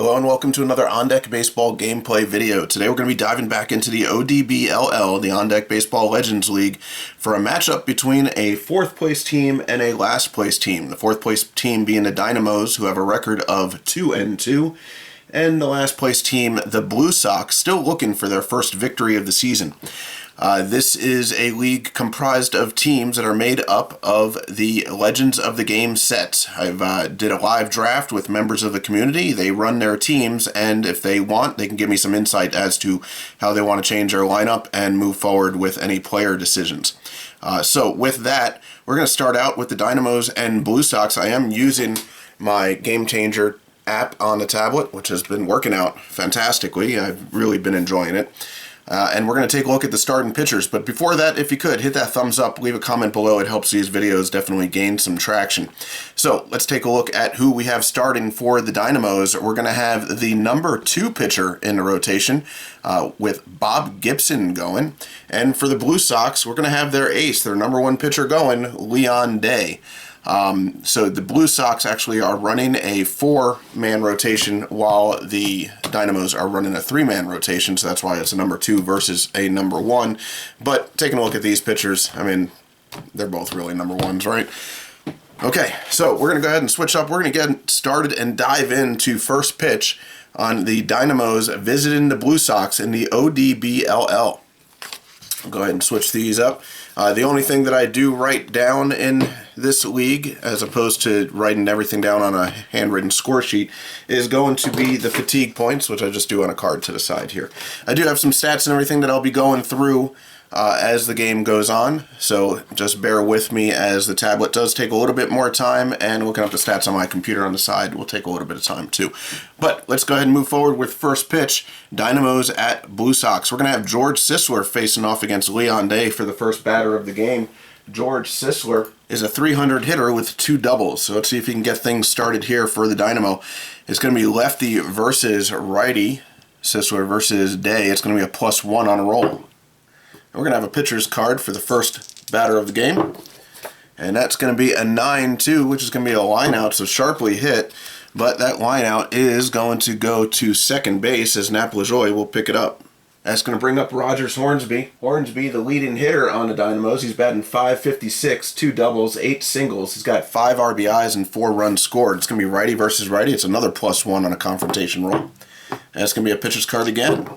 Hello and welcome to another On Deck Baseball gameplay video. Today we're going to be diving back into the ODBLL, the On Deck Baseball Legends League, for a matchup between a 4th place team and a last place team. The 4th place team being the Dynamos, who have a record of 2-2, and the last place team, the Blue Sox, still looking for their first victory of the season. This is a league comprised of teams that are made up of the Legends of the Game sets. I've did a live draft with members of the community. They run their teams, and if they want, they can give me some insight as to how they want to change their lineup and move forward with any player decisions. So with that, we're going to start out with the Dynamos and Blue Sox. I am using my Game Changer app on the tablet, which has been working out fantastically. I've really been enjoying it. And we're going to take a look at the starting pitchers. But before that, if you could, hit that thumbs up, leave a comment below. It helps these videos definitely gain some traction. So let's take a look at who we have starting for the Dynamos. We're going to have the number 2 pitcher in the rotation with Bob Gibson going. And for the Blue Sox, we're going to have their ace, their number 1 pitcher going, Leon Day. So the Blue Sox actually are running a 4-man rotation while the Dynamos are running a 3-man rotation, so that's why it's a number 2 versus a number 1. But taking a look at these pitchers, I mean, they're both really number 1s, right? Okay, so we're going to go ahead and switch up. We're going to get started and dive into first pitch on the Dynamos visiting the Blue Sox in the ODBLL. I'll go ahead and switch these up. The only thing that I do write down in this league, as opposed to writing everything down on a handwritten score sheet, is going to be the fatigue points, which I just do on a card to the side here. I do have some stats and everything that I'll be going through as the game goes on, so just bear with me as the tablet does take a little bit more time, and looking up the stats on my computer on the side will take a little bit of time too. But let's go ahead and move forward with first pitch, Dynamos at Blue Sox. We're going to have George Sisler facing off against Leon Day for the first batter of the game. George Sisler is a 300 hitter with 2 doubles, so let's see if he can get things started here for the Dynamo. It's going to be lefty versus righty, Sisler versus Day. It's going to be a +1 on a roll. We're going to have a pitcher's card for the first batter of the game, and that's going to be a 9-2, which is going to be a line out, so sharply hit, but that line out is going to go to second base as Nap LaJoie will pick it up. That's going to bring up Rogers Hornsby. Hornsby, the leading hitter on the Dynamos. He's batting .556, 2 doubles, 8 singles. He's got 5 RBIs and 4 runs scored. It's going to be righty versus righty. It's another +1 on a confrontation roll. And it's going to be a pitcher's card again.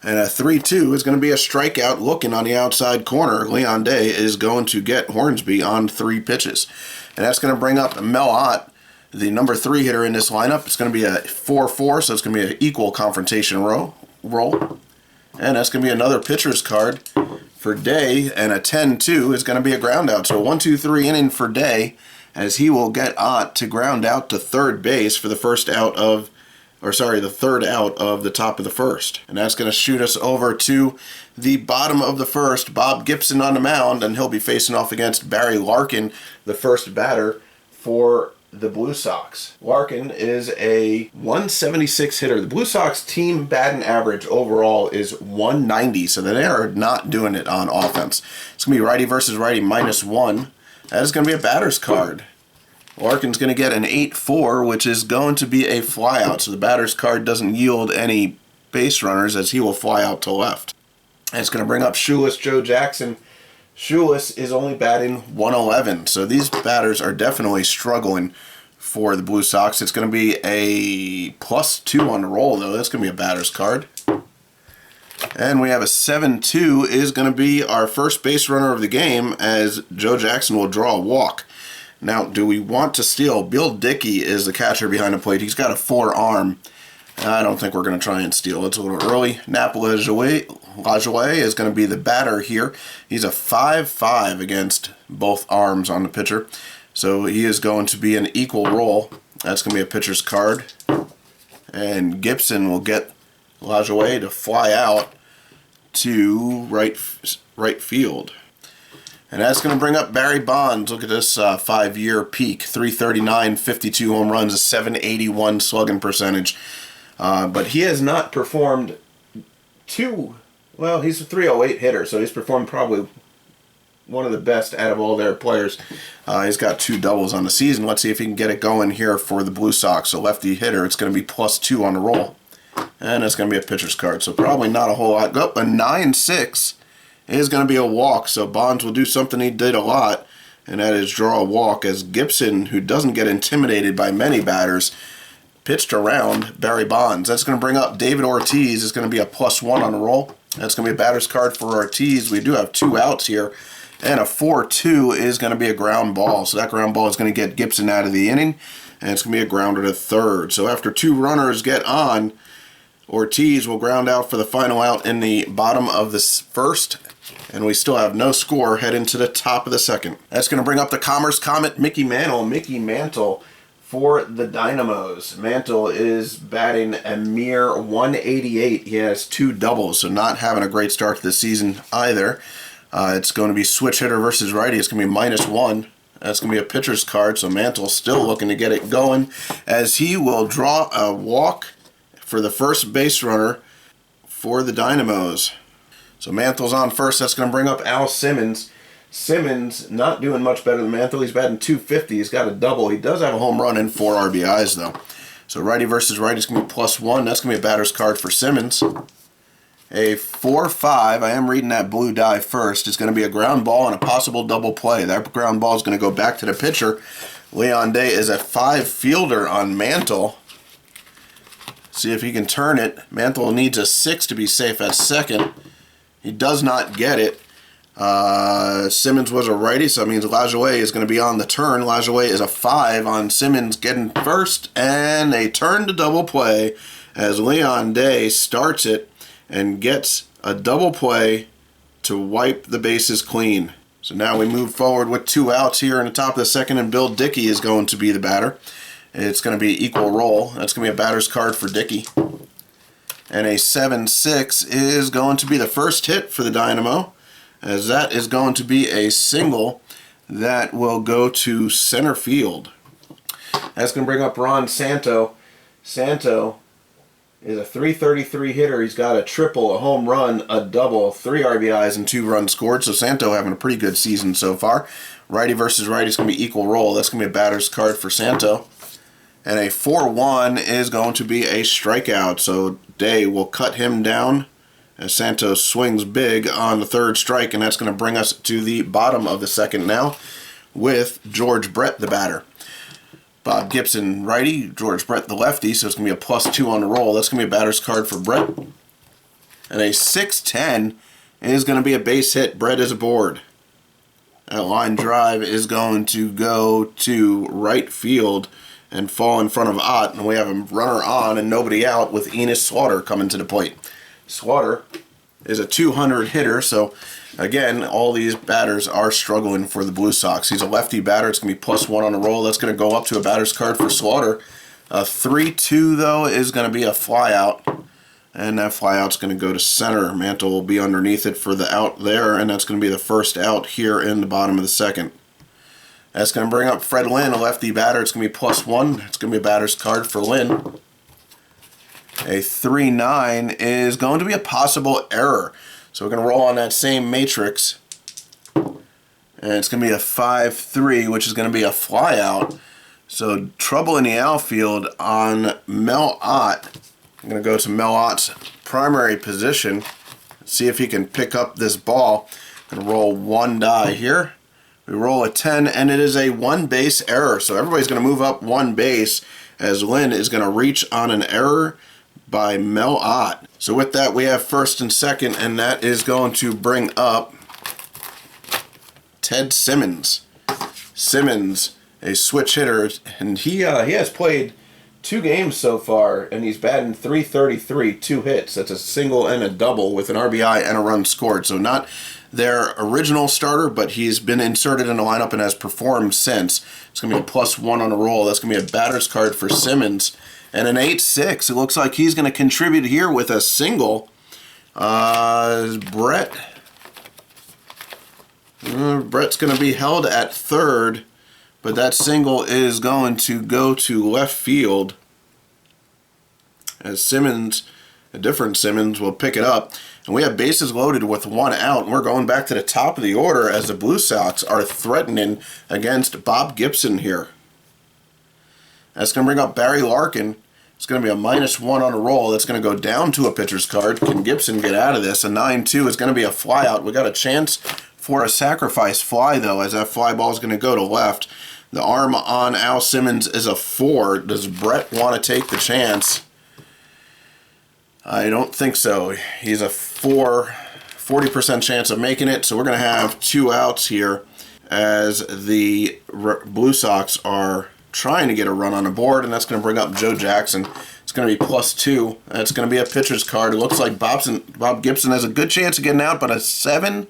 And a 3-2 is going to be a strikeout looking on the outside corner. Leon Day is going to get Hornsby on 3 pitches. And that's going to bring up Mel Ott, the number 3 hitter in this lineup. It's going to be a 4-4, so it's going to be an equal confrontation roll. And that's going to be another pitcher's card for Day, and a 10-2 is going to be a ground out. So a 1-2-3 inning for Day, as he will get Ott to ground out to third base for the third out of the top of the first. And that's going to shoot us over to the bottom of the first. Bob Gibson on the mound, and he'll be facing off against Barry Larkin, the first batter for the Blue Sox. Larkin is a 176 hitter. The Blue Sox team batting average overall is 190, so they are not doing it on offense. It's going to be righty versus righty, -1. That is going to be a batter's card. Larkin's going to get an 8-4, which is going to be a flyout, so the batter's card doesn't yield any base runners as he will fly out to left. And it's going to bring up Shoeless Joe Jackson. Shoeless is only batting 111, so these batters are definitely struggling for the Blue Sox. It's going to be a +2 on the roll, though. That's going to be a batter's card. And we have a 7-2 is going to be our first base runner of the game, as Joe Jackson will draw a walk. Now, do we want to steal? Bill Dickey is the catcher behind the plate. He's got a 4-arm. I don't think we're going to try and steal. It's a little early. Nap LaJoie is going to be the batter here. He's a 5-5 against both arms on the pitcher. So he is going to be an equal roll. That's going to be a pitcher's card. And Gibson will get LaJoie to fly out to right field. And that's going to bring up Barry Bonds. Look at this 5-year peak. 339, 52 home runs, a 781 slugging percentage. But he has not performed well, he's a 308 hitter, so he's performed probably one of the best out of all their players. He's got 2 doubles on the season. Let's see if he can get it going here for the Blue Sox. So lefty hitter, it's going to be +2 on the roll. And it's going to be a pitcher's card, so probably not a whole lot. Oh, a 9-6 is going to be a walk, so Bonds will do something he did a lot, and that is draw a walk, as Gibson, who doesn't get intimidated by many batters, pitched around Barry Bonds. That's going to bring up David Ortiz. It's going to be a +1 on the roll. That's going to be a batter's card for Ortiz. We do have 2 outs here, and a 4-2 is going to be a ground ball. So that ground ball is going to get Gibson out of the inning, and it's going to be a grounder to third. So after 2 runners get on, Ortiz will ground out for the final out in the bottom of the first, and we still have no score heading to the top of the second. That's going to bring up the Commerce Comet, Mickey Mantle for the Dynamos. Mantle is batting a mere 188. He has 2 doubles, so not having a great start to the season either. It's going to be switch hitter versus righty. It's going to be -1. That's going to be a pitcher's card, so Mantle's still looking to get it going, as he will draw a walk for the first base runner for the Dynamos. So Mantle's on first. That's going to bring up Al Simmons. Simmons not doing much better than Mantle. He's batting .250. He's got a double. He does have a home run and 4 RBIs, though. So righty versus righty is going to be +1. That's going to be a batter's card for Simmons. A 4-5. I am reading that blue die first. It's going to be a ground ball and a possible double play. That ground ball is going to go back to the pitcher. Leon Day is a 5 fielder on Mantle. See if he can turn it. Mantle needs a 6 to be safe at second. He does not get it. Simmons was a righty, so that means Lajoie is going to be on the turn. Lajoie is a 5 on Simmons getting first, and a turn to double play as Leon Day starts it and gets a double play to wipe the bases clean. So now we move forward with 2 outs here in the top of the second, and Bill Dickey is going to be the batter. It's going to be equal roll. That's going to be a batter's card for Dickey. And a 7-6 is going to be the first hit for the Dynamo, as that is going to be a single that will go to center field. That's going to bring up Ron Santo. Santo is a .333 hitter. He's got a triple, a home run, a double, 3 RBIs, and 2 runs scored. So Santo having a pretty good season so far. Righty versus righty is going to be equal roll. That's going to be a batter's card for Santo. And a 4-1 is going to be a strikeout. So Day will cut him down as Santos swings big on the 3rd strike. And that's going to bring us to the bottom of the second now with George Brett, the batter. Bob Gibson, righty. George Brett, the lefty. So it's going to be a +2 on the roll. That's going to be a batter's card for Brett. And a 6-10 is going to be a base hit. Brett is aboard. That line drive is going to go to right field and fall in front of Ott, and we have a runner on and nobody out with Enos Slaughter coming to the plate. Slaughter is a 200 hitter, so again, all these batters are struggling for the Blue Sox. He's a lefty batter. It's going to be +1 on the roll. That's going to go up to a batter's card for Slaughter. A 3-2, though, is going to be a fly out, and that fly out's going to go to center. Mantle will be underneath it for the out there, and that's going to be the first out here in the bottom of the second. That's going to bring up Fred Lynn, a lefty batter. It's going to be +1. It's going to be a batter's card for Lynn. A 3-9 is going to be a possible error. So we're going to roll on that same matrix. And it's going to be a 5-3, which is going to be a fly out. So trouble in the outfield on Mel Ott. I'm going to go to Mel Ott's primary position. See if he can pick up this ball. I'm going to roll 1 die here. We roll a 10, and it is a 1 base error. So everybody's going to move up 1 base as Lynn is going to reach on an error by Mel Ott. So with that, we have first and second, and that is going to bring up Ted Simmons. Simmons, a switch hitter, and he has played 2 games so far, and he's batting .333, 2 hits. That's a single and a double with an RBI and a run scored. So not their original starter, but he's been inserted in the lineup and has performed since. It's going to be a +1 on the roll. That's going to be a batter's card for Simmons. And an 8-6. It looks like he's going to contribute here with a single. Brett's going to be held at third, but that single is going to go to left field as Simmons A different Simmons will pick it up. And we have bases loaded with 1 out. And we're going back to the top of the order as the Blue Sox are threatening against Bob Gibson here. That's going to bring up Barry Larkin. It's going to be a -1 on a roll. That's going to go down to a pitcher's card. Can Gibson get out of this? A 9-2 is going to be a flyout. We got a chance for a sacrifice fly, though, as that fly ball is going to go to left. The arm on Al Simmons is a 4. Does Brett want to take the chance? I don't think so. He's a 40% chance of making it, so we're going to have 2 outs here as the Blue Sox are trying to get a run on the board, and that's going to bring up Joe Jackson. It's going to be +2. That's going to be a pitcher's card. It looks like Bob Gibson has a good chance of getting out, but a 7-8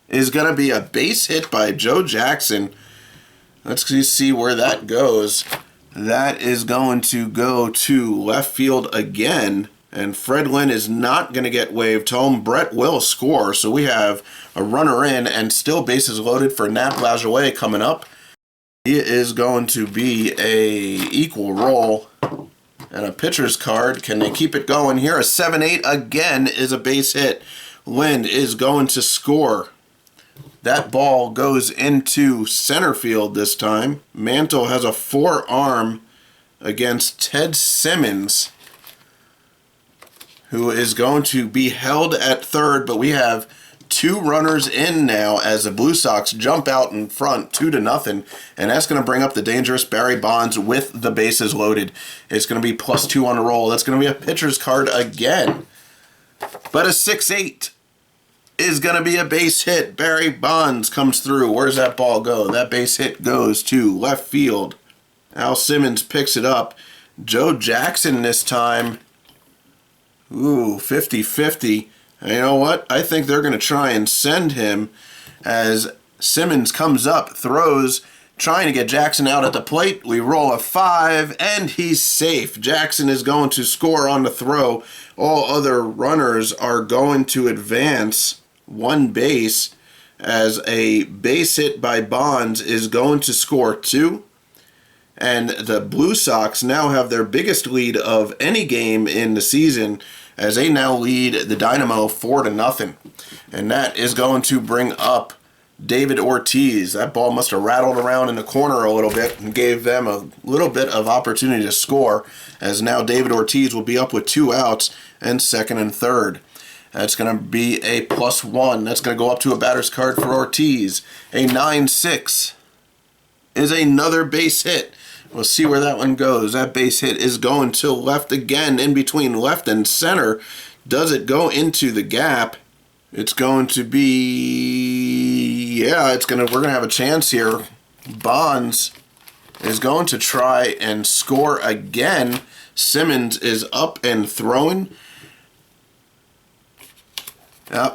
is going to be a base hit by Joe Jackson. Let's see where that goes. That is going to go to left field again, and Fred Lynn is not going to get waved home. Brett will score, so we have a runner in and still bases loaded for Nat Lajoie coming up. He is going to be a equal roll and a pitcher's card. Can they keep it going here? A 7-8 again is a base hit. Lynn is going to score. That ball goes into center field this time. Mantle has a forearm against Ted Simmons, who is going to be held at third, but we have 2 runners in now as the Blue Sox jump out in front 2-0, and that's going to bring up the dangerous Barry Bonds with the bases loaded. It's going to be +2 on the roll. That's going to be a pitcher's card again, but a 6-8 is going to be a base hit. Barry Bonds comes through. Where's that ball go? That base hit goes to left field. Al Simmons picks it up. Joe Jackson this time. Ooh, 50-50. And you know what? I think they're going to try and send him as Simmons comes up, throws, trying to get Jackson out at the plate. We roll a 5, and he's safe. Jackson is going to score on the throw. All other runners are going to advance 1 base as a base hit by Bonds is going to score 2. And the Blue Sox now have their biggest lead of any game in the season as they now lead the Dynamo 4-0. And that is going to bring up David Ortiz. That ball must have rattled around in the corner a little bit and gave them a little bit of opportunity to score, as now David Ortiz will be up with 2 outs and second and third. That's going to be a +1. That's going to go up to a batter's card for Ortiz. A 9-6 is another base hit. We'll see where that one goes. That base hit is going to left again, in between left and center. Does it go into the gap? It's going to be, we're going to have a chance here. Bonds is going to try and score again. Simmons is up and throwing.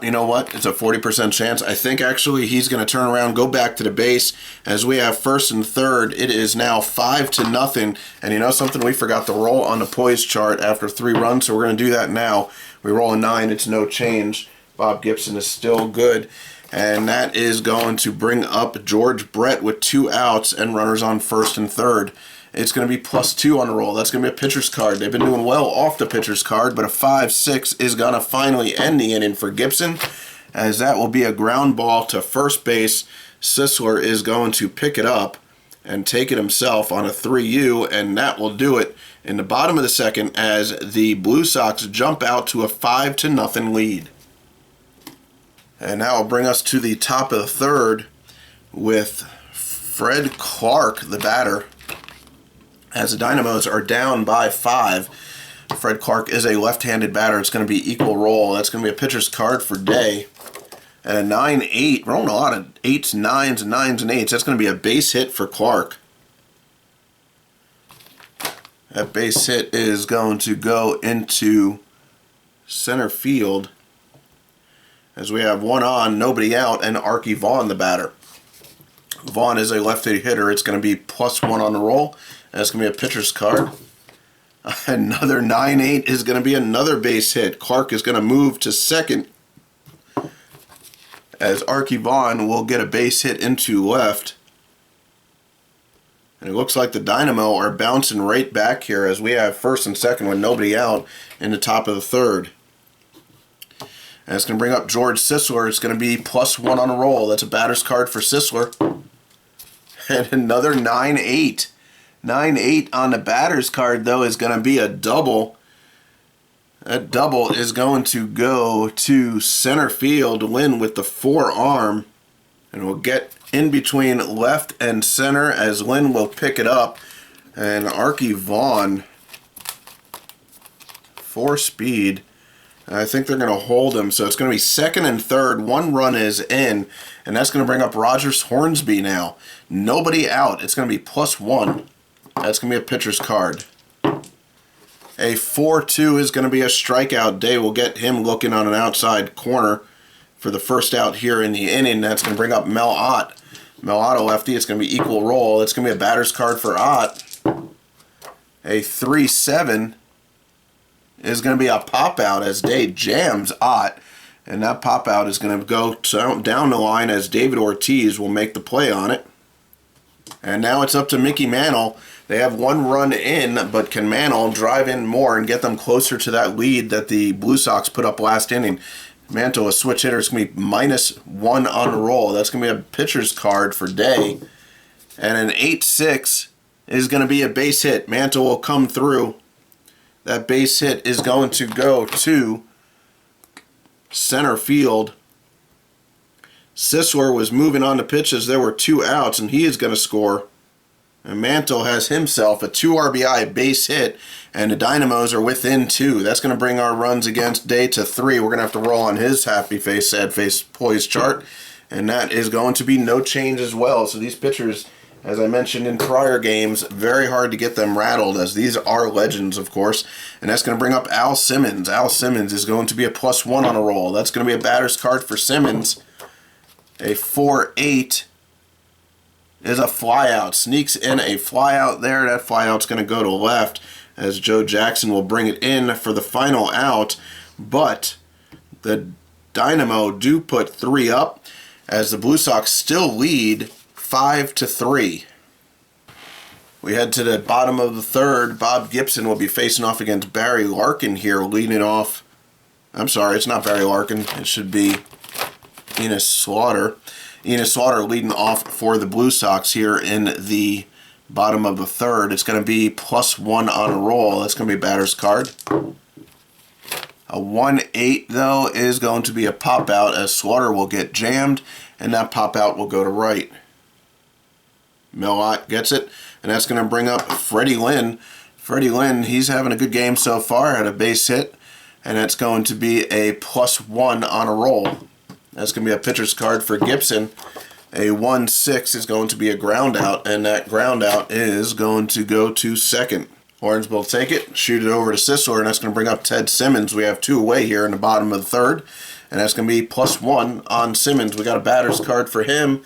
You know what? It's a 40% chance. I think actually he's going to turn around, go back to the base as we have first and third. It is now 5-0. And you know something? We forgot to roll on the poise chart after 3 runs, so we're going to do that now. We roll a 9. It's no change. Bob Gibson is still good. And that is going to bring up George Brett with 2 outs and runners on first and third. It's going to be +2 on the roll. That's going to be a pitcher's card. They've been doing well off the pitcher's card, but a 5-6 is going to finally end the inning for Gibson, as that will be a ground ball to first base. Sisler is going to pick it up and take it himself on a 3-U, and that will do it in the bottom of the second as the Blue Sox jump out to a 5-0 lead. And that will bring us to the top of the third with Fred Clark, the batter, as the Dynamos are down by 5. Fred Clark is a left-handed batter. It's going to be equal roll. That's going to be a pitcher's card for Day. And a 9-8. We're rolling a lot of 8s, 9s, and 9s and 8s. That's going to be a base hit for Clark. That base hit is going to go into center field as we have 1 on, nobody out, and Archie Vaughn, the batter. Vaughn is a lefty hitter. It's going to be +1 on the roll. That's going to be a pitcher's card. Another 9-8 is going to be another base hit. Clark is going to move to second as Archie Vaughn will get a base hit into left. And it looks like the Dynamo are bouncing right back here as we have first and second with nobody out in the top of the third. And it's going to bring up George Sisler. It's going to be +1 on a roll. That's a batter's card for Sisler. And another 9-8. 9-8 on the batter's card, though, is going to be a double. That double is going to go to center field. Lynn with the forearm. And we'll get in between left and center as Lynn will pick it up. And Arky Vaughn, 4 speed. I think they're going to hold him. So it's going to be second and third. 1 run is in. And that's going to bring up Rogers Hornsby now. Nobody out. It's going to be +1. That's going to be a pitcher's card. A 4-2 is going to be a strikeout day. We'll get him looking on an outside corner for the first out here in the inning. That's going to bring up Mel Ott. Mel Ott, a lefty. It's going to be equal roll. It's going to be a batter's card for Ott. A 3-7 is going to be a pop-out as Day jams Ott. And that pop-out is going to go down the line as David Ortiz will make the play on it. And now it's up to Mickey Mantle. They have 1 run in, but can Mantle drive in more and get them closer to that lead that the Blue Sox put up last inning? Mantle, a switch hitter, is going to be -1 on the roll. That's going to be a pitcher's card for Day. And an 8-6 is going to be a base hit. Mantle will come through. That base hit is going to go to center field. Sisler was moving on the pitch as there were 2 outs, and he is going to score. And Mantle has himself a 2 RBI base hit, and the Dynamos are within 2. That's going to bring our runs against Day to 3. We're going to have to roll on his happy face, sad face poise chart, and that is going to be no change as well. So these pitchers, as I mentioned in prior games, very hard to get them rattled, as these are legends, of course. And that's going to bring up Al Simmons. Al Simmons is going to be a +1 on a roll. That's going to be a batter's card for Simmons. A 4-8 is a flyout. Sneaks in a flyout there. That flyout's going to go to left as Joe Jackson will bring it in for the final out. But the Dynamo do put 3 up as the Blue Sox still lead 5-3. We head to the bottom of the third. Bob Gibson will be facing off against Barry Larkin here, leading off. I'm sorry, it's not Barry Larkin. It should be Enos Slaughter. Enos Slaughter leading off for the Blue Sox here in the bottom of the third. It's going to be +1 on a roll. That's going to be a batter's card. A 1-8, though, is going to be a pop-out as Slaughter will get jammed, and that pop-out will go to right. Mel Ott gets it, and that's going to bring up Freddie Lynn. Freddie Lynn, he's having a good game so far, had a base hit, and that's going to be a +1 on a roll. That's going to be a pitcher's card for Gibson. A 1-6 is going to be a ground out, and that ground out is going to go to second. Orange will take it, shoot it over to Sisler, and that's going to bring up Ted Simmons. We have 2 away here in the bottom of the third, and that's going to be +1 on Simmons. We got a batter's card for him,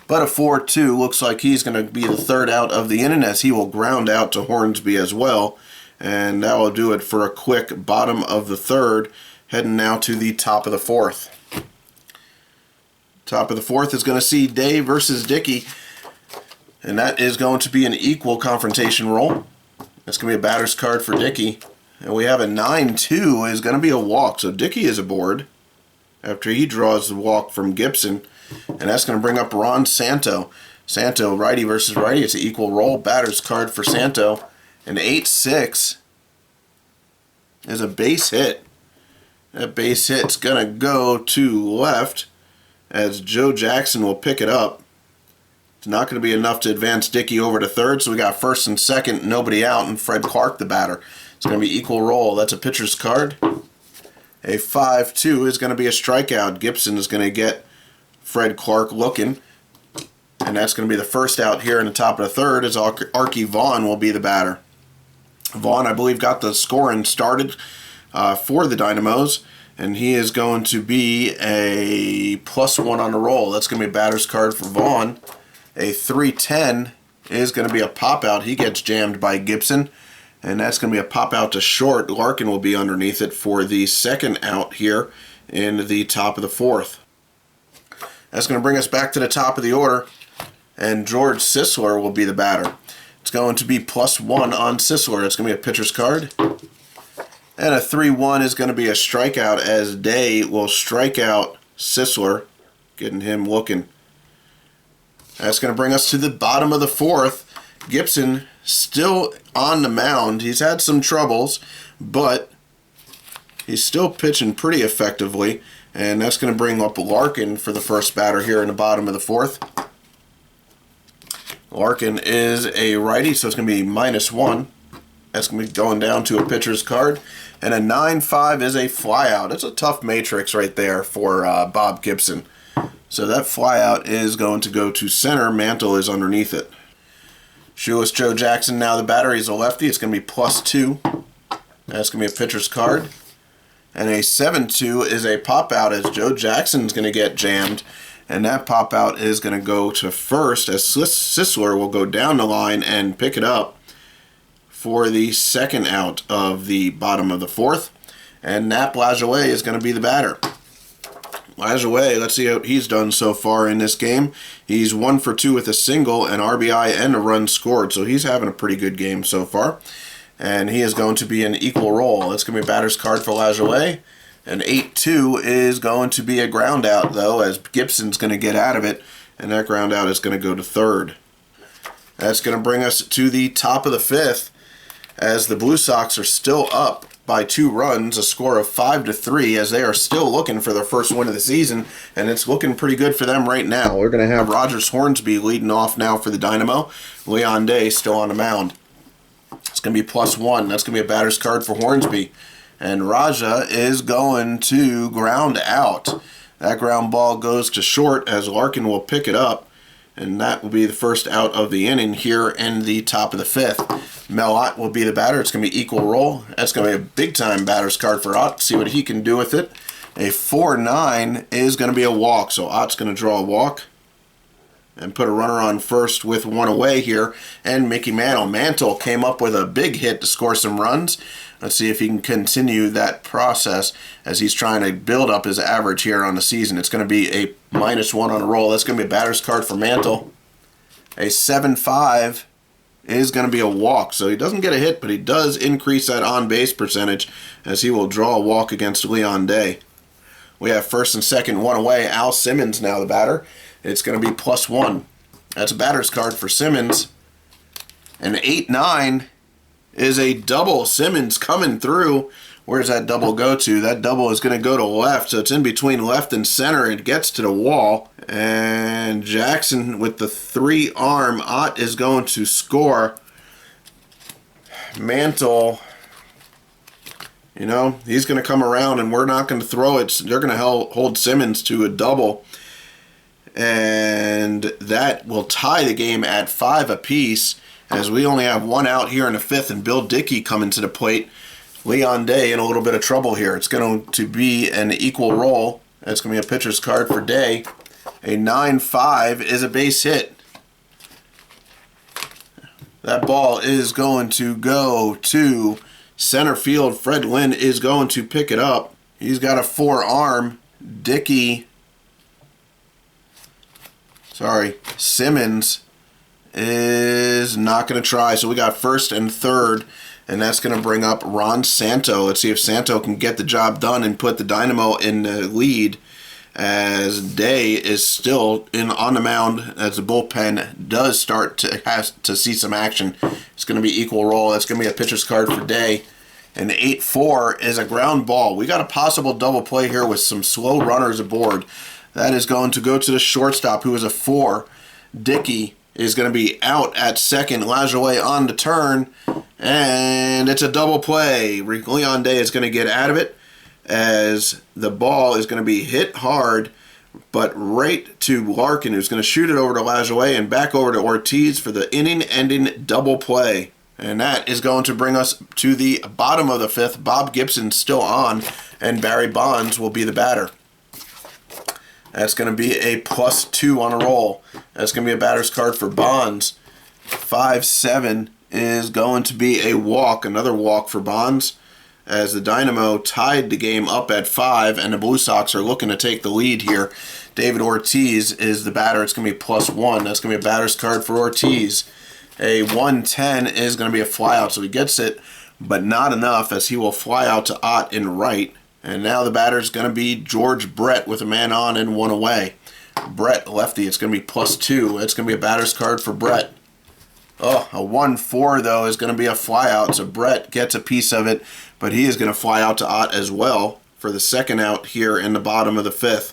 but a 4-2 looks like he's going to be the third out of the inning as he will ground out to Hornsby as well, and that will do it for a quick bottom of the third, heading now to the top of the fourth. Top of the fourth is going to see Day versus Dickey, and that is going to be an equal confrontation roll. That's going to be a batter's card for Dickey. And we have a 9-2 is going to be a walk. So Dickey is aboard after he draws the walk from Gibson. And that's going to bring up Ron Santo. Santo, righty versus righty. It's an equal roll. Batter's card for Santo. An 8-6 is a base hit. That base hit's going to go to left as Joe Jackson will pick it up. It's not going to be enough to advance Dickey over to third, so we got first and second, nobody out, and Fred Clark the batter. It's going to be equal roll. That's a pitcher's card. A 5-2 is going to be a strikeout. Gibson is going to get Fred Clark looking, and that's going to be the first out here in the top of the third as Arky Vaughn will be the batter. Vaughn, I believe, got the scoring started for the Dynamos, and he is going to be a +1 on the roll. That's going to be a batter's card for Vaughn. A 3-10 is going to be a pop-out. He gets jammed by Gibson, and that's going to be a pop-out to short. Larkin will be underneath it for the second out here in the top of the fourth. That's going to bring us back to the top of the order, and George Sisler will be the batter. It's going to be +1 on Sisler. It's going to be a pitcher's card. And a 3-1 is going to be a strikeout, as Day will strike out Sisler, getting him looking. That's going to bring us to the bottom of the fourth. Gibson still on the mound. He's had some troubles, but he's still pitching pretty effectively. And that's going to bring up Larkin for the first batter here in the bottom of the fourth. Larkin is a righty, so it's going to be -1. That's going to be going down to a pitcher's card. And a 9-5 is a flyout. It's a tough matrix right there for Bob Gibson. So that flyout is going to go to center. Mantle is underneath it. Shoeless Joe Jackson now the batter. He's a lefty. It's going to be +2. That's going to be a pitcher's card. And a 7-2 is a pop-out, as Joe Jackson's going to get jammed. And that pop-out is going to go to first, as Sisler will go down the line and pick it up for the second out of the bottom of the fourth. And Nap Lajoie is going to be the batter. Lajoie, let's see how he's done so far in this game. He's 1 for 2 with a single, an RBI, and a run scored. So he's having a pretty good game so far. And he is going to be an equal roll. That's going to be a batter's card for Lajoie. An 8-2 is going to be a ground out, though, as Gibson's going to get out of it. And that ground out is going to go to third. That's going to bring us to the top of the fifth, as the Blue Sox are still up by 2 runs, a score of 5-3, as they are still looking for their first win of the season, and it's looking pretty good for them right now. We're going to have Rogers Hornsby leading off now for the Dynamo. Leon Day still on the mound. It's going to be +1. That's going to be a batter's card for Hornsby. And Raja is going to ground out. That ground ball goes to short, as Larkin will pick it up. And that will be the first out of the inning here in the top of the fifth. Mel Ott will be the batter. It's going to be equal roll. That's going to be a big-time batter's card for Ott. See what he can do with it. A 4-9 is going to be a walk. So Ott's going to draw a walk and put a runner on first with 1 away here. And Mickey Mantle came up with a big hit to score some runs. Let's see if he can continue that process as he's trying to build up his average here on the season. It's going to be a -1 on a roll. That's going to be a batter's card for Mantle. A 7-5 is going to be a walk. So he doesn't get a hit, but he does increase that on-base percentage, as he will draw a walk against Leon Day. We have first and second, 1 away. Al Simmons now the batter. It's going to be +1. That's a batter's card for Simmons. An 8-9 is a double. Simmons coming through. Where's that double go to? That double is going to go to left, so it's in between left and center. It gets to the wall, and Jackson with the 3-arm. Ott is going to score. Mantle, you know, he's going to come around, and we're not going to throw it. They're going to hold Simmons to a double, and that will tie the game at 5 apiece, as we only have 1 out here in the fifth, and Bill Dickey coming to the plate. Leon Day in a little bit of trouble here. It's going to be an equal roll. That's going to be a pitcher's card for Day. A 9-5 is a base hit. That ball is going to go to center field. Fred Lynn is going to pick it up. He's got a 4-arm. Simmons is not going to try. So we got first and third, and that's going to bring up Ron Santo. Let's see if Santo can get the job done and put the Dynamo in the lead, as Day is still on the mound, as the bullpen does start to see some action. It's going to be equal roll. That's going to be a pitcher's card for Day. And 8-4 is a ground ball. We got a possible double play here with some slow runners aboard. That is going to go to the shortstop, who is a 4. Dickey is going to be out at second. Lajoie on the turn, and it's a double play. Leon Day is going to get out of it, as the ball is going to be hit hard, but right to Larkin, who's going to shoot it over to Lajoie and back over to Ortiz for the inning-ending double play. And that is going to bring us to the bottom of the fifth. Bob Gibson still on, and Barry Bonds will be the batter. That's going to be a +2 on a roll. That's going to be a batter's card for Bonds. 5-7 is going to be a walk, another walk for Bonds, as the Dynamo tied the game up at 5, and the Blue Sox are looking to take the lead here. David Ortiz is the batter. It's going to be +1. That's going to be a batter's card for Ortiz. A 110 is going to be a flyout, so he gets it, but not enough, as he will fly out to Ott in right. And now the batter is going to be George Brett with a man on and one away. Brett, lefty, it's going to be +2. It's going to be a batter's card for Brett. Oh, a 1-4, though, is going to be a flyout, so Brett gets a piece of it, but he is going to fly out to Ott as well for the second out here in the bottom of the 5th.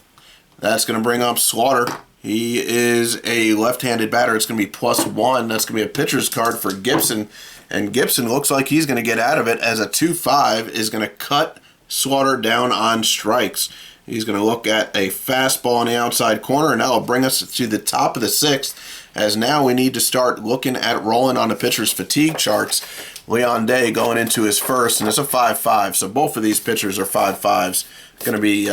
That's going to bring up Slaughter. He is a left-handed batter. It's going to be +1. That's going to be a pitcher's card for Gibson. And Gibson looks like he's going to get out of it, as a 2-5 is going to cut Slaughter down on strikes. He's going to look at a fastball in the outside corner, and that will bring us to the top of the 6th, as now we need to start looking at rolling on the pitcher's fatigue charts. Leon Day going into his first, and it's a 5-5, so both of these pitchers are 5-5s. It's going to be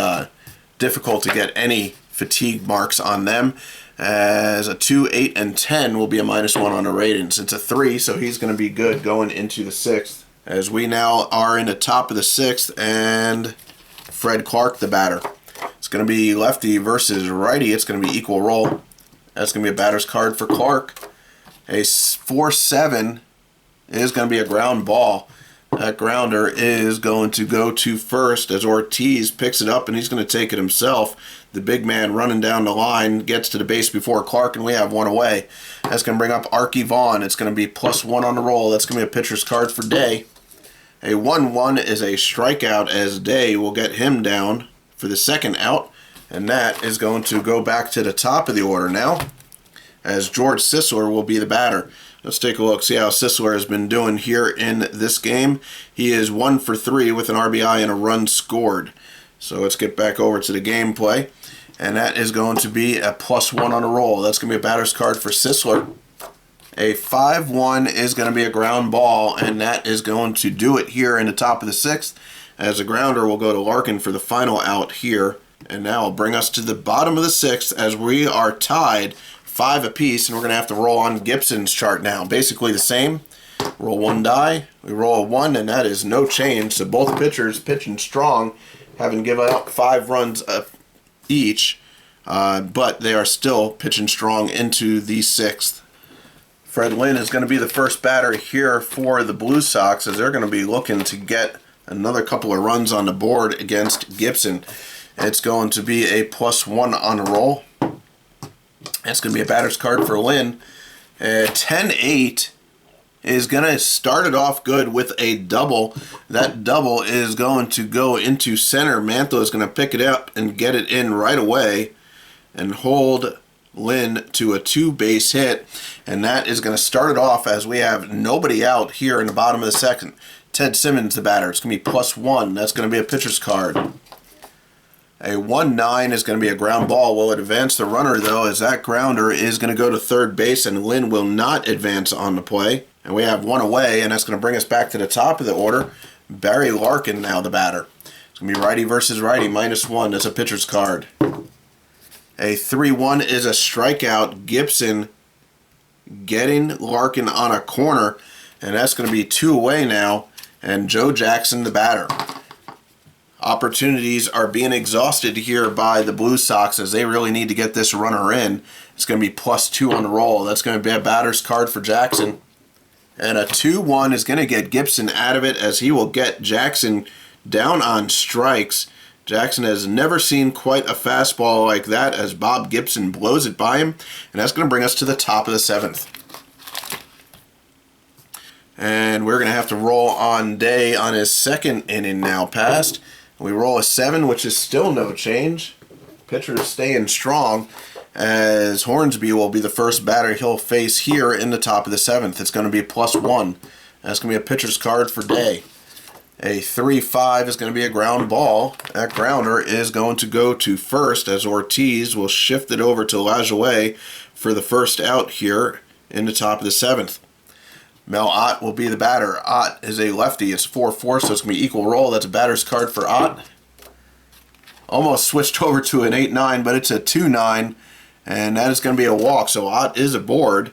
difficult to get any fatigue marks on them, as a 2, 8, and 10 will be a -1 on the ratings. It's a 3, so he's going to be good going into the 6th. As we now are in the top of the 6th, and Fred Clark, the batter. It's going to be lefty versus righty. It's going to be equal roll. That's going to be a batter's card for Clark. A 4-7 is going to be a ground ball. That grounder is going to go to first, as Ortiz picks it up, and he's going to take it himself. The big man running down the line gets to the base before Clark, and we have one away. That's going to bring up Arky Vaughn. It's going to be +1 on the roll. That's going to be a pitcher's card for Day. A 1-1 is a strikeout, as Day will get him down for the second out, and that is going to go back to the top of the order now, as George Sisler will be the batter. Let's take a look, see how Sisler has been doing here in this game. He is 1 for 3 with an RBI and a run scored. So let's get back over to the gameplay, and that is going to be a +1 on a roll. That's going to be a batter's card for Sisler. A 5-1 is going to be a ground ball, and that is going to do it here in the top of the 6th, as a grounder will go to Larkin for the final out here. And now will bring us to the bottom of the 6th, as we are tied 5 apiece, and we're going to have to roll on Gibson's chart now. Basically the same. Roll 1 die, we roll a 1, and that is no change. So both pitchers pitching strong, having given up 5 runs each, but they are still pitching strong into the 6th. Fred Lynn is going to be the first batter here for the Blue Sox, as they're going to be looking to get another couple of runs on the board against Gibson. It's going to be a +1 on the roll. It's going to be a batter's card for Lynn. 10-8 is going to start it off good with a double. That double is going to go into center. Mantle is going to pick it up and get it in right away and hold Lynn to a 2-base hit, and that is going to start it off, as we have nobody out here in the bottom of the 2nd. Ted Simmons, the batter. It's going to be +1. That's going to be a pitcher's card. A 1-9 is going to be a ground ball. Will it advance the runner, though, as that grounder is going to go to third base, and Lynn will not advance on the play. And we have one away, and that's going to bring us back to the top of the order. Barry Larkin now the batter. It's going to be righty versus righty, -1. That's a pitcher's card. A 3-1 is a strikeout. Gibson getting Larkin on a corner, and that's going to be 2 away now, and Joe Jackson the batter. Opportunities are being exhausted here by the Blue Sox, as they really need to get this runner in. It's going to be +2 on the roll. That's going to be a batter's card for Jackson. And a 2-1 is going to get Gibson out of it, as he will get Jackson down on strikes. Jackson has never seen quite a fastball like that, as Bob Gibson blows it by him. And that's going to bring us to the top of the 7th. And we're going to have to roll on Day on his second inning now passed. We roll a 7, which is still no change. Pitcher is staying strong, as Hornsby will be the first batter he'll face here in the top of the 7th. It's going to be a +1. That's going to be a pitcher's card for Day. A 3-5 is going to be a ground ball. That grounder is going to go to first, as Ortiz will shift it over to Lajoie for the first out here in the top of the 7th. Mel Ott will be the batter. Ott is a lefty. It's 4-4, so it's going to be equal roll. That's a batter's card for Ott. Almost switched over to an 8-9, but it's a 2-9, and that is going to be a walk. So Ott is aboard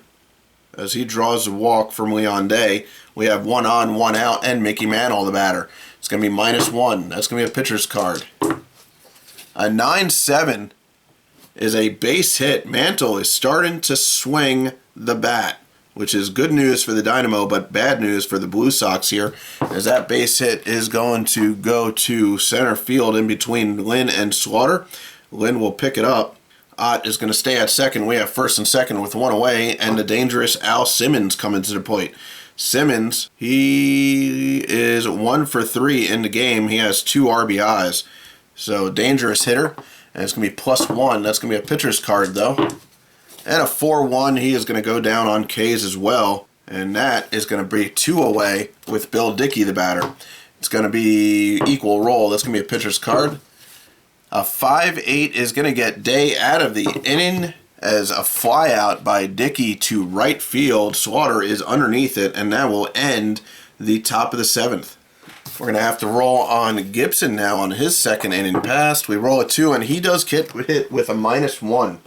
as he draws a walk from Leon Day. We have 1 on, 1 out, and Mickey Mantle, the batter. It's going to be -1. That's going to be a pitcher's card. A 9-7 is a base hit. Mantle is starting to swing the bat. which is good news for the Dynamo, but bad news for the Blue Sox here, as that base hit is going to go to center field in between Lynn and Slaughter. Lynn will pick it up. Ott is going to stay at second. We have first and second with one away, and the dangerous Al Simmons coming to the plate. Simmons, he is 1 for 3 in the game. He has 2 RBIs. So dangerous hitter, and it's going to be +1. That's going to be a pitcher's card, though. And a 4-1, he is going to go down on K's as well. And that is going to be 2 away with Bill Dickey, the batter. It's going to be equal roll. That's going to be a pitcher's card. A 5-8 is going to get Day out of the inning as a flyout by Dickey to right field. Slaughter is underneath it, and that will end the top of the 7th. We're going to have to roll on Gibson now on his second inning passed. We roll a 2, and he does get hit with a -1.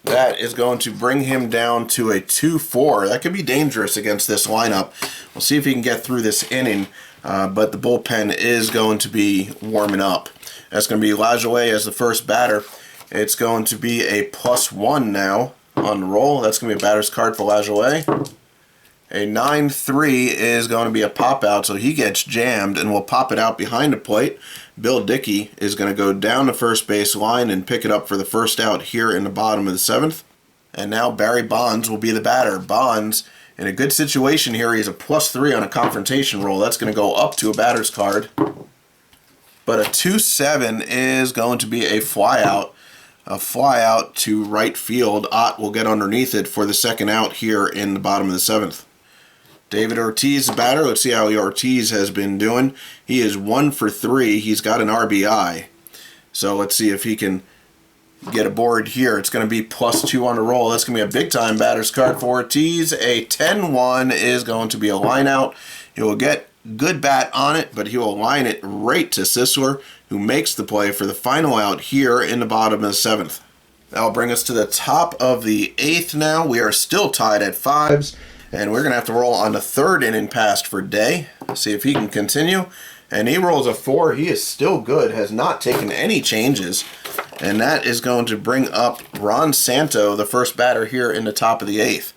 That is going to bring him down to a 2-4. That could be dangerous against this lineup. We'll see if he can get through this inning, but the bullpen is going to be warming up. That's going to be Lajoie as the first batter. It's going to be a +1 now on the roll. That's going to be a batter's card for Lajoie. A 9-3 is going to be a pop out, so he gets jammed and will pop it out behind the plate. Bill Dickey is going to go down the first base line and pick it up for the first out here in the bottom of the 7th. And now Barry Bonds will be the batter. Bonds, in a good situation here, he's a +3 on a confrontation roll. That's going to go up to a batter's card. But a 2-7 is going to be a flyout. A flyout to right field. Ott will get underneath it for the second out here in the bottom of the 7th. David Ortiz, the batter. Let's see how Ortiz has been doing. He is 1 for 3. He's got an RBI. So let's see if he can get aboard here. It's going to be +2 on the roll. That's going to be a big-time batter's card for Ortiz. A 10-1 is going to be a line out. He will get good bat on it, but he will line it right to Sisler, who makes the play for the final out here in the bottom of the 7th. That'll bring us to the top of the 8th now. We are still tied at 5s, and we're going to have to roll on the third inning passed for Day. See if he can continue. And he rolls a 4. He is still good, has not taken any changes. And that is going to bring up Ron Santo, the first batter here in the top of the 8th.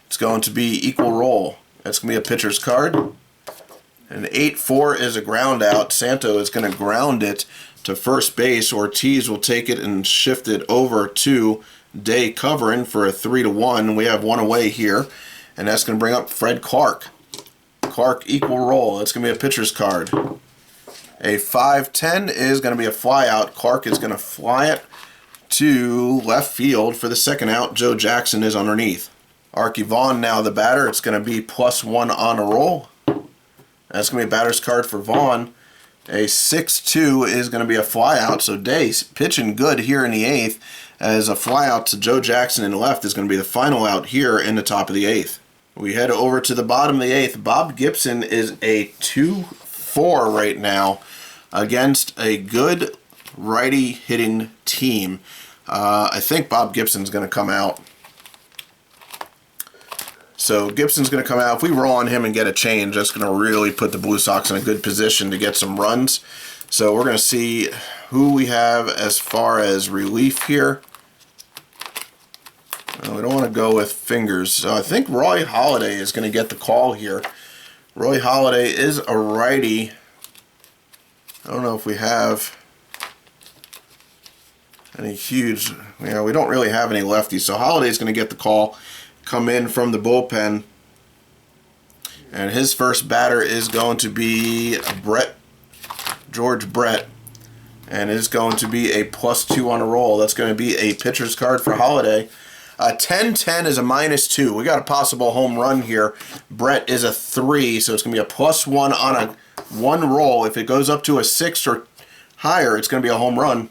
It's going to be equal roll. That's going to be a pitcher's card. And 8-4 is a ground out. Santo is going to ground it to first base. Ortiz will take it and shift it over to Day covering for a 3-1. We have one away here. And that's going to bring up Fred Clark. Clark equal roll. That's going to be a pitcher's card. A 5-10 is going to be a flyout. Clark is going to fly it to left field for the second out. Joe Jackson is underneath. Archie Vaughn now the batter. It's going to be +1 on a roll. That's going to be a batter's card for Vaughn. A 6-2 is going to be a flyout. So Day's pitching good here in the 8th, as a flyout to Joe Jackson in the left is going to be the final out here in the top of the 8th. We head over to the bottom of the 8th. Bob Gibson is a 2-4 right now against a good righty hitting team. I think Bob Gibson's going to come out. So Gibson's going to come out. If we roll on him and get a change, that's going to really put the Blue Sox in a good position to get some runs. So we're going to see who we have as far as relief here. We don't want to go with fingers. So I think Roy Halladay is going to get the call here. Roy Halladay is a righty. I don't know if we have any huge, we don't really have any lefties. So Holladay's going to get the call, come in from the bullpen. And his first batter is going to be George Brett. And it's going to be a +2 on a roll. That's going to be a pitcher's card for Halladay. 10-10 is a -2. We got a possible home run here. Brett is a 3, so it's going to be a +1 on a 1 roll. If it goes up to a 6 or higher, it's going to be a home run.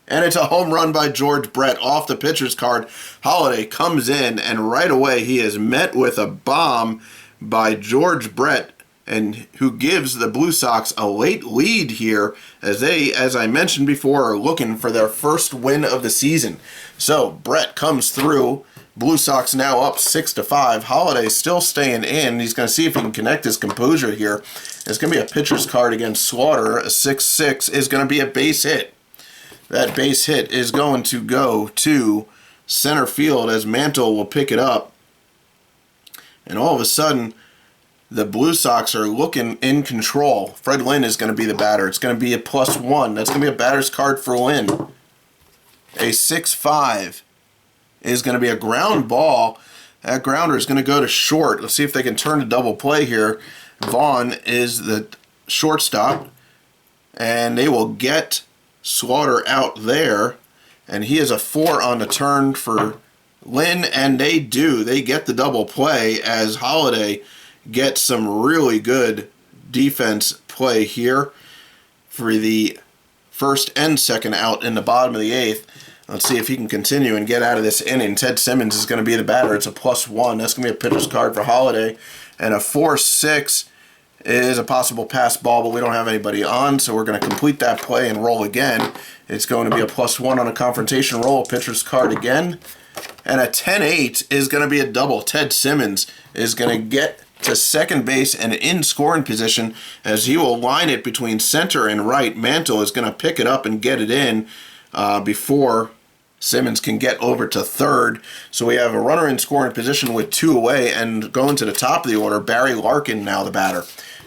And it's a home run by George Brett off the pitcher's card. Halladay comes in, and right away he is met with a bomb by George Brett, and who gives the Blue Sox a late lead here, as they, as I mentioned before, are looking for their first win of the season. So Brett comes through. Blue Sox now up 6-5. Halladay still staying in. He's going to see if he can connect his composure here. It's going to be a pitcher's card against Slaughter. A 6-6 is going to be a base hit. That base hit is going to go to center field as Mantle will pick it up. And all of a sudden, the Blue Sox are looking in control. Fred Lynn is going to be the batter. It's going to be a +1. That's going to be a batter's card for Lynn. A 6-5 is going to be a ground ball. That grounder is going to go to short. Let's see if they can turn a double play here. Vaughn is the shortstop, and they will get Slaughter out there, and he is a 4 on the turn for Lynn, and they do. They get the double play as Holiday gets some really good defense play here for the first and second out in the bottom of the 8th. Let's see if he can continue and get out of this inning. Ted Simmons is going to be the batter. It's a +1. That's going to be a pitcher's card for Holiday. And a 4-6 is a possible pass ball, but we don't have anybody on, so we're going to complete that play and roll again. It's going to be a +1 on a confrontation roll, pitcher's card again. And a 10-8 is going to be a double. Ted Simmons is going to get to second base and in scoring position as he will line it between center and right. Mantle is going to pick it up and get it in before Simmons can get over to third. So we have a runner in scoring position with 2 away, and going to the top of the order, Barry Larkin now the batter.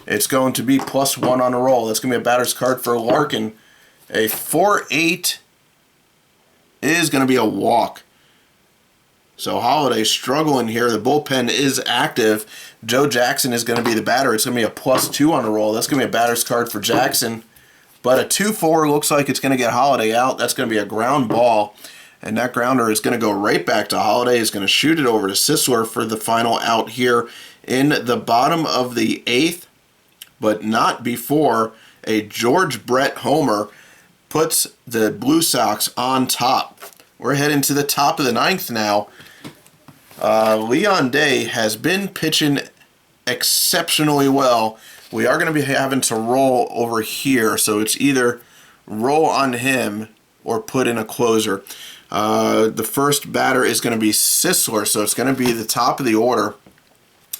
It's going to be +1 on a roll. That's going to be a batter's card for Larkin. A 4-8 is going to be a walk. So Holiday struggling here. The bullpen is active. Joe Jackson is going to be the batter. It's going to be a +2 on a roll. That's going to be a batter's card for Jackson. But a 2-4 looks like it's going to get Holiday out. That's going to be a ground ball. And that grounder is going to go right back to Holiday. He's going to shoot it over to Sisler for the final out here in the bottom of the 8th. But not before a George Brett homer puts the Blue Sox on top. We're heading to the top of the 9th now. Leon Day has been pitching exceptionally well. We are going to be having to roll over here, so it's either roll on him or put in a closer. The first batter is going to be Sisler, so it's going to be the top of the order.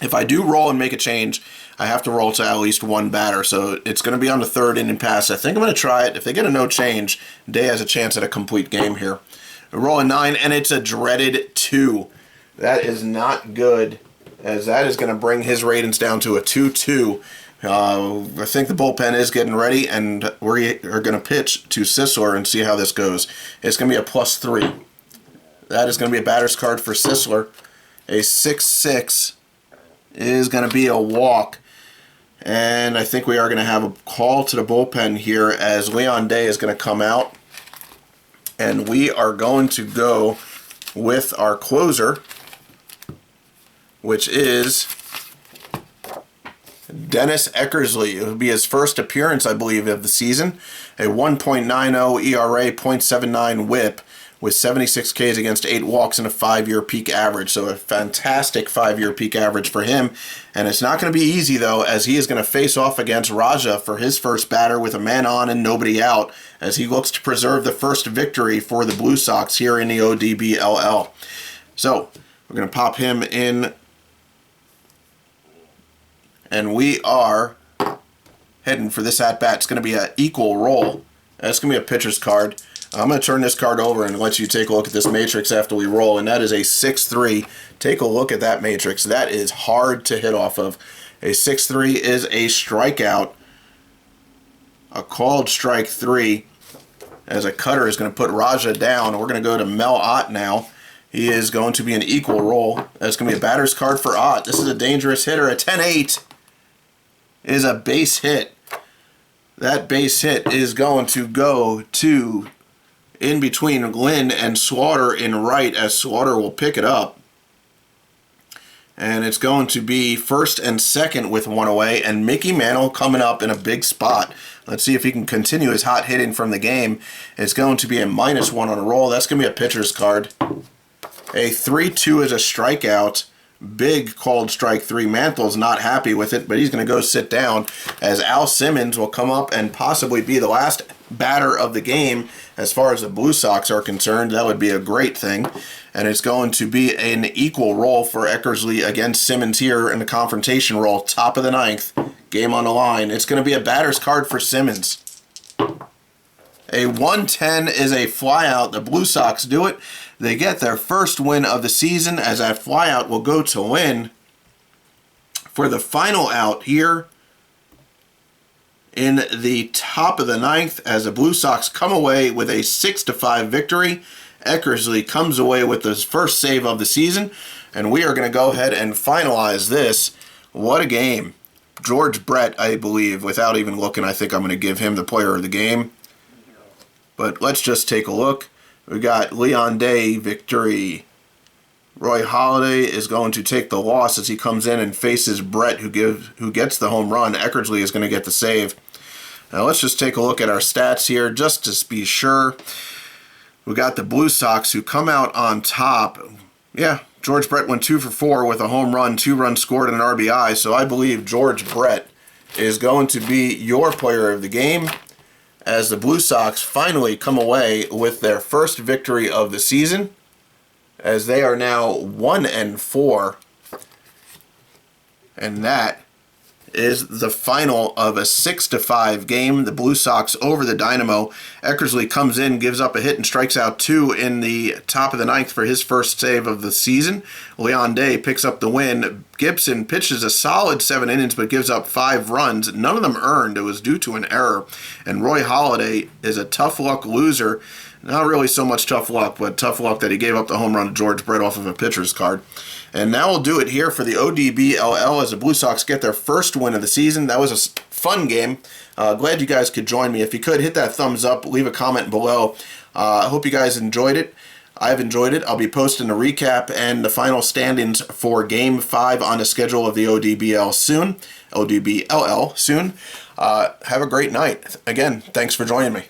If I do roll and make a change, I have to roll to at least one batter, so it's going to be on the third inning pass. I think I'm going to try it. If they get a no change, Day has a chance at a complete game here. Rolling 9, and it's a dreaded 2. That is not good, as that is going to bring his ratings down to a 2-2. I think the bullpen is getting ready, and we are going to pitch to Sisler and see how this goes. It's going to be a +3. That is going to be a batter's card for Sisler. A 6-6 is going to be a walk. And I think we are going to have a call to the bullpen here as Leon Day is going to come out. And we are going to go with our closer, which is Dennis Eckersley. It will be his first appearance, I believe, of the season. A 1.90 ERA, .79 whip with 76 Ks against 8 walks and a 5-year peak average. So a fantastic 5-year peak average for him. And it's not going to be easy, though, as he is going to face off against Raja for his first batter with a man on and nobody out, as he looks to preserve the first victory for the Blue Sox here in the ODBLL. So we're going to pop him in, and we are heading for this at-bat. It's going to be an equal roll. That's going to be a pitcher's card. I'm going to turn this card over and let you take a look at this matrix after we roll, and that is a 6-3. Take a look at that matrix. That is hard to hit off of. A 6-3 is a strikeout, a called strike 3, as a cutter is going to put Raja down. We're going to go to Mel Ott now. He is going to be an equal roll. That's going to be a batter's card for Ott. This is a dangerous hitter. A 10-8 is a base hit. That base hit is going to go to in between Lynn and Slaughter in right, as Slaughter will pick it up. And it's going to be first and second with 1 away, and Mickey Mantle coming up in a big spot. Let's see if he can continue his hot hitting from the game. It's going to be a -1 on a roll. That's going to be a pitcher's card. A 3-2 is a strikeout. Big called strike 3. Mantle's not happy with it, but he's going to go sit down, as Al Simmons will come up and possibly be the last batter of the game as far as the Blue Sox are concerned. That would be a great thing. And it's going to be an equal roll for Eckersley against Simmons here in the confrontation roll. Top of the 9th. Game on the line. It's going to be a batter's card for Simmons. A 110 is a flyout. The Blue Sox do it. They get their first win of the season, as that flyout will go to Lynn. for the final out here in the top of the ninth as the Blue Sox come away with a 6-5 victory. Eckersley comes away with his first save of the season, and we are going to go ahead and finalize this. What a game. George Brett, I believe, without even looking, I think I'm going to give him the player of the game. But let's just take a look. We got Leon Day, victory. Roy Halladay is going to take the loss as he comes in and faces Brett, who gets the home run. Eckersley is going to get the save. Now let's just take a look at our stats here just to be sure. We got the Blue Sox who come out on top. Yeah, George Brett went 2 for 4 with a home run, 2 runs scored, and an RBI. So I believe George Brett is going to be your player of the game as the Blue Sox finally come away with their first victory of the season, as they are now 1-4, and that is the final of a 6-5 game. The Blue Sox over the Dynamo. Eckersley comes in, gives up a hit, and strikes out 2 in the top of the ninth for his first save of the season. Leon Day picks up the win. Gibson pitches a solid 7 innings but gives up 5 runs. None of them earned. It was due to an error. And Roy Halladay is a tough luck loser. Not really so much tough luck, but tough luck that he gave up the home run to George Brett off of a pitcher's card. And now we'll do it here for the ODBLL as the Blue Sox get their first win of the season. That was a fun game. Glad you guys could join me. If you could, hit that thumbs up, leave a comment below. I hope you guys enjoyed it. I've enjoyed it. I'll be posting a recap and the final standings for Game 5 on the schedule of the ODBLL soon. Have a great night. Again, thanks for joining me.